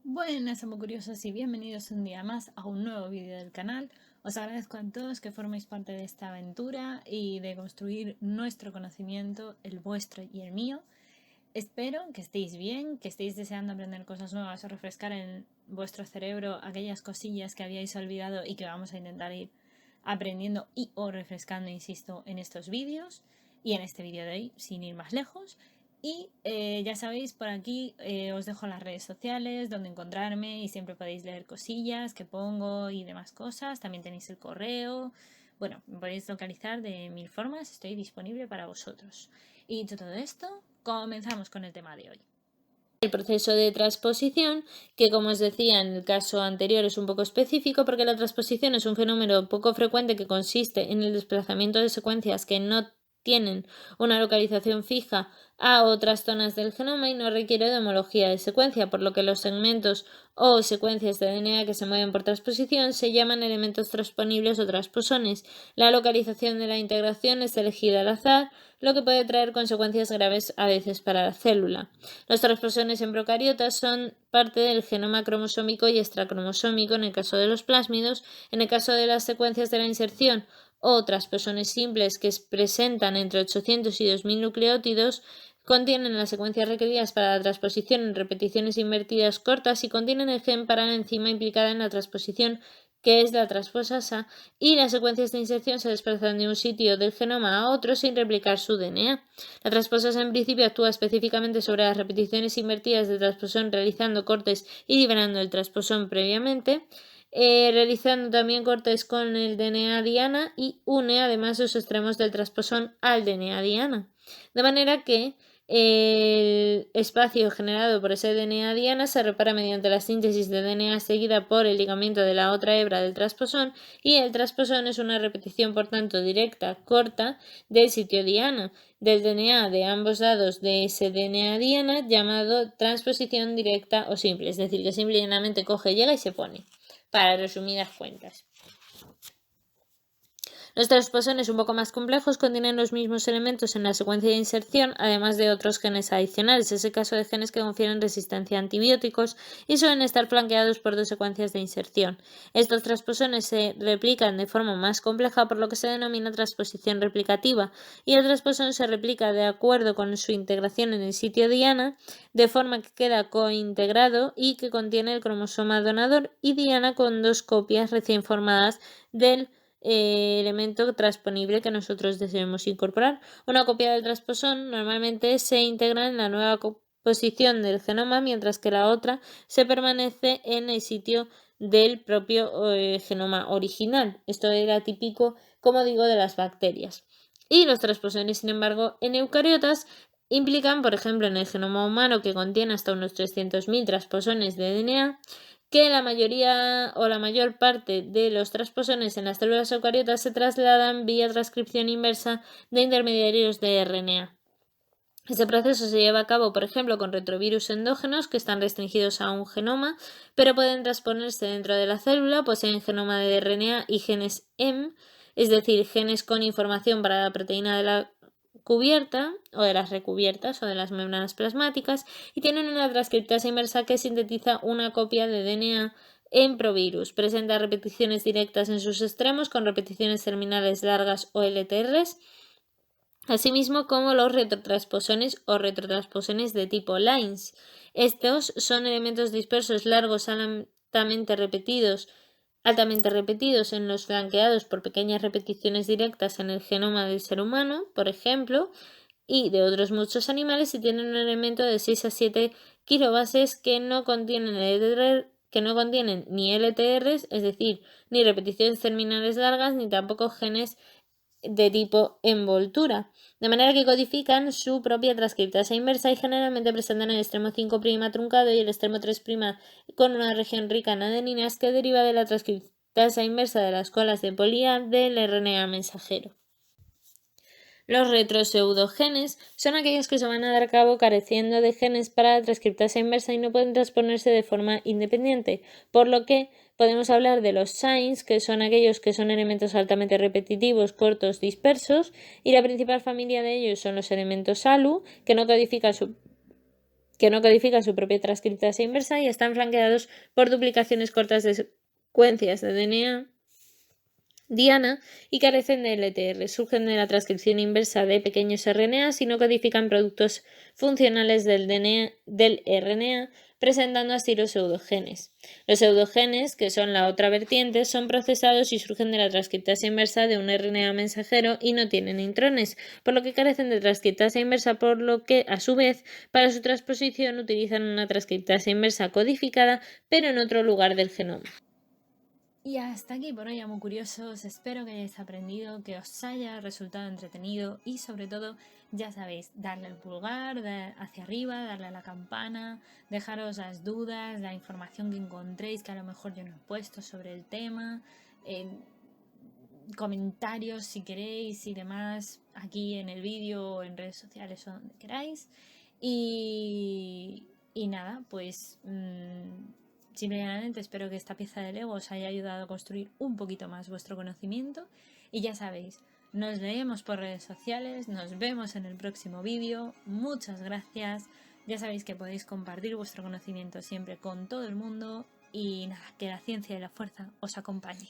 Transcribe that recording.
Buenas, amo curiosos, y bienvenidos un día más a un nuevo vídeo del canal. Os agradezco a todos que forméis parte de esta aventura y de construir nuestro conocimiento, el vuestro y el mío. Espero que estéis bien, que estéis deseando aprender cosas nuevas o refrescar en vuestro cerebro aquellas cosillas que habíais olvidado y que vamos a intentar ir aprendiendo y o refrescando, insisto, en estos vídeos y en este vídeo de hoy, sin ir más lejos. Y ya sabéis, por aquí os dejo las redes sociales donde encontrarme y siempre podéis leer cosillas que pongo y demás cosas. También tenéis el correo. Bueno, me podéis localizar de mil formas, estoy disponible para vosotros. Y dicho todo esto, comenzamos con el tema de hoy. El proceso de transposición, que como os decía en el caso anterior es un poco específico porque la transposición es un fenómeno poco frecuente que consiste en el desplazamiento de secuencias que no tienen una localización fija a otras zonas del genoma y no requiere de homología de secuencia, por lo que los segmentos o secuencias de DNA que se mueven por transposición se llaman elementos transponibles o transposones. La localización de la integración es elegida al azar, lo que puede traer consecuencias graves a veces para la célula. Los transposones en procariotas son parte del genoma cromosómico y extracromosómico en el caso de los plásmidos. En el caso de las secuencias de la inserción o transposones simples que presentan entre 800 y 2000 nucleótidos, contienen las secuencias requeridas para la transposición en repeticiones invertidas cortas y contienen el gen para la enzima implicada en la transposición, que es la transposasa, y las secuencias de inserción se desplazan de un sitio del genoma a otro sin replicar su DNA. La transposasa en principio actúa específicamente sobre las repeticiones invertidas del transposón realizando cortes y liberando el transposón previamente, realizando también cortes con el DNA diana y une además los extremos del transposón al DNA diana. De manera que el espacio generado por ese DNA diana se repara mediante la síntesis de DNA seguida por el ligamiento de la otra hebra del transposón, y el transposón es una repetición por tanto directa, corta, del sitio diana del DNA de ambos lados de ese DNA diana, llamado transposición directa o simple, es decir, que simplemente coge, llega y se pone, para resumidas cuentas. Los transposones un poco más complejos contienen los mismos elementos en la secuencia de inserción, además de otros genes adicionales. Es el caso de genes que confieren resistencia a antibióticos y suelen estar flanqueados por dos secuencias de inserción. Estos transposones se replican de forma más compleja, por lo que se denomina transposición replicativa, y el transposón se replica de acuerdo con su integración en el sitio diana, de forma que queda cointegrado y que contiene el cromosoma donador y diana con dos copias recién formadas del elemento transponible que nosotros deseemos incorporar. Una copia del transposón normalmente se integra en la nueva posición del genoma, mientras que la otra se permanece en el sitio del propio genoma original. Esto era típico, como digo, de las bacterias. Y los transposones, sin embargo, en eucariotas implican, por ejemplo, en el genoma humano, que contiene hasta unos 300.000 transposones de DNA, que la mayoría o la mayor parte de los transposones en las células eucariotas se trasladan vía transcripción inversa de intermediarios de RNA. Este proceso se lleva a cabo, por ejemplo, con retrovirus endógenos que están restringidos a un genoma, pero pueden transponerse dentro de la célula, poseen genoma de RNA y genes M, es decir, genes con información para la proteína de la cubierta o de las recubiertas o de las membranas plasmáticas, y tienen una transcriptasa inversa que sintetiza una copia de DNA en provirus. Presenta repeticiones directas en sus extremos con repeticiones terminales largas o LTRs, asimismo como los retrotransposones o retrotransposones de tipo lines. Estos son elementos dispersos largos altamente repetidos en los flanqueados por pequeñas repeticiones directas en el genoma del ser humano, por ejemplo, y de otros muchos animales, y tienen un elemento de 6 a 7 kilobases que no contienen ni LTRs, es decir, ni repeticiones terminales largas, ni tampoco genes de tipo envoltura, de manera que codifican su propia transcriptasa inversa y generalmente presentan el extremo 5' truncado y el extremo 3' con una región rica en adeninas que deriva de la transcriptasa inversa de las colas de poliar del RNA mensajero. Los retropseudogenes son aquellos que se van a dar a cabo careciendo de genes para la transcriptasa inversa y no pueden transponerse de forma independiente, por lo que podemos hablar de los SINEs, que son aquellos que son elementos altamente repetitivos, cortos, dispersos, y la principal familia de ellos son los elementos ALU, que no codifican su propia transcriptasa inversa y están flanqueados por duplicaciones cortas de secuencias de DNA diana y carecen de LTR. Surgen de la transcripción inversa de pequeños RNAs y no codifican productos funcionales del RNA, presentando así los pseudogenes. Los pseudogenes, que son la otra vertiente, son procesados y surgen de la transcriptasa inversa de un RNA mensajero y no tienen intrones, por lo que carecen de transcriptasa inversa, por lo que, a su vez, para su transposición utilizan una transcriptasa inversa codificada, pero en otro lugar del genoma. Y hasta aquí por hoy, amo curiosos. Espero que hayáis aprendido, que os haya resultado entretenido y sobre todo, ya sabéis, darle al pulgar hacia arriba, darle a la campana, dejaros las dudas, la información que encontréis que a lo mejor yo no he puesto sobre el tema, comentarios si queréis y demás aquí en el vídeo o en redes sociales o donde queráis. Y nada, pues simplemente espero que esta pieza de Lego os haya ayudado a construir un poquito más vuestro conocimiento. Y ya sabéis, nos leemos por redes sociales, nos vemos en el próximo vídeo. Muchas gracias. Ya sabéis que podéis compartir vuestro conocimiento siempre con todo el mundo. Y nada, que la ciencia y la fuerza os acompañe.